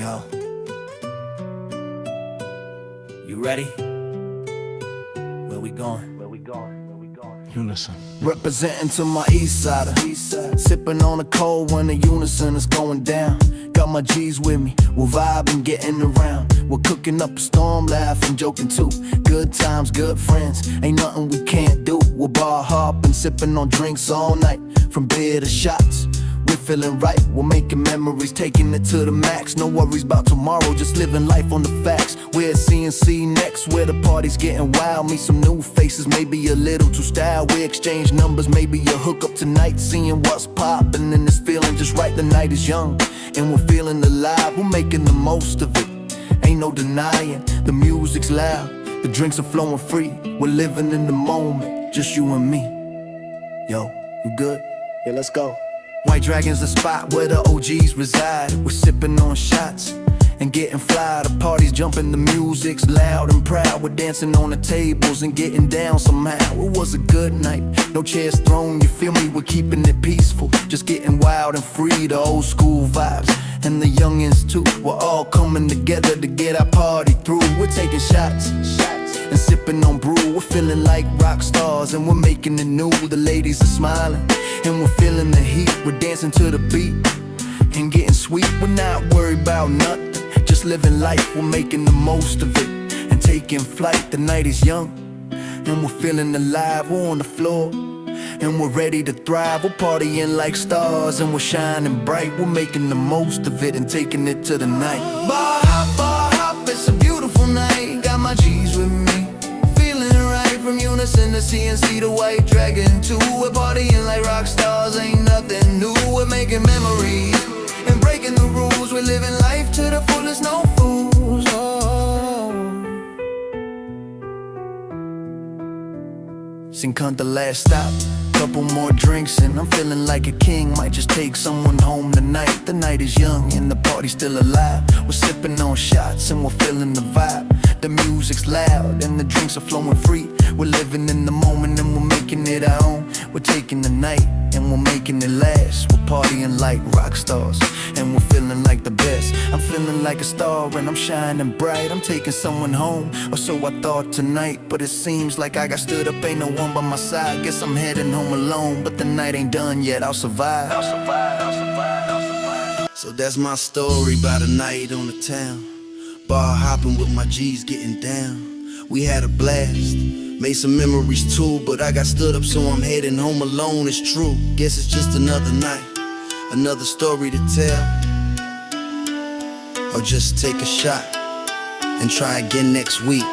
Yo, you ready? Where we going? Unison. Representing to my east sider, sipping on a cold when the unison is going down. Got my G's with me, we're vibing, getting around. We're cooking up a storm, laughing, joking too. Good times, good friends, ain't nothing we can't do. We're bar hopping, sipping on drinks all night, from beer to shots. We're feeling right, we're making memories, taking it to the max. No worries about tomorrow, just living life on the facts. We're at CNC next, where the party's getting wild. Meet some new faces, maybe a little too style. We exchange numbers, maybe a hookup tonight. Seeing what's poppin' and it's feeling just right. The night is young, and we're feeling alive. We're making the most of it, ain't no denying. The music's loud, the drinks are flowing free. We're living in the moment, just you and me. Yo, you good? Yeah, let's go. White Dragon's the spot where the OGs reside. We're sipping on shots and getting fly. The party's jumping, the music's loud and proud. We're dancing on the tables and getting down somehow. It was a good night, no chairs thrown, you feel me? We're keeping it peaceful, just getting wild and free. The old school vibes and the youngins too. We're all coming together to get our party through. We're taking shots and sipping on brew. We're feeling like rock stars and we're making it new. The ladies are smiling and we're feeling the heat. We're dancing to the beat and getting sweet. We're not worried about nothing, just living life. We're making the most of it and taking flight. The night is young and we're feeling alive. We're on the floor and we're ready to thrive. We're partying like stars and we're shining bright. We're making the most of it and taking it to the night. Bar hop, it's a beautiful night. Got my G's with me, feeling right. From Unison to CNC to White Dragon too. We're partying like rock stars, ain't nothing new. We're making memories and breaking the rules. We're living life to the fullest, no fools. Oh. Sinconta last stop, couple more drinks and I'm feeling like a king. Might just take someone home tonight. The night is young and the party's still alive. We're sipping on shots and we're feeling the vibe. The music's loud and the drinks are flowing free. We're living in the moment and we're making it our own. We're taking the night and we're making it last. We're partying like rock stars and we're feeling like the best. I'm feeling like a star and I'm shining bright. I'm taking someone home, or so I thought tonight. But it seems like I got stood up, ain't no one by my side. Guess I'm heading home alone, but the night ain't done yet. I'll survive. So that's my story about a night on the town. Bar hopping with my G's, getting down. We had a blast, made some memories too. But I got stood up, so I'm heading home alone. It's true, guess it's just another night, another story to tell. Or just take a shot and try again next week.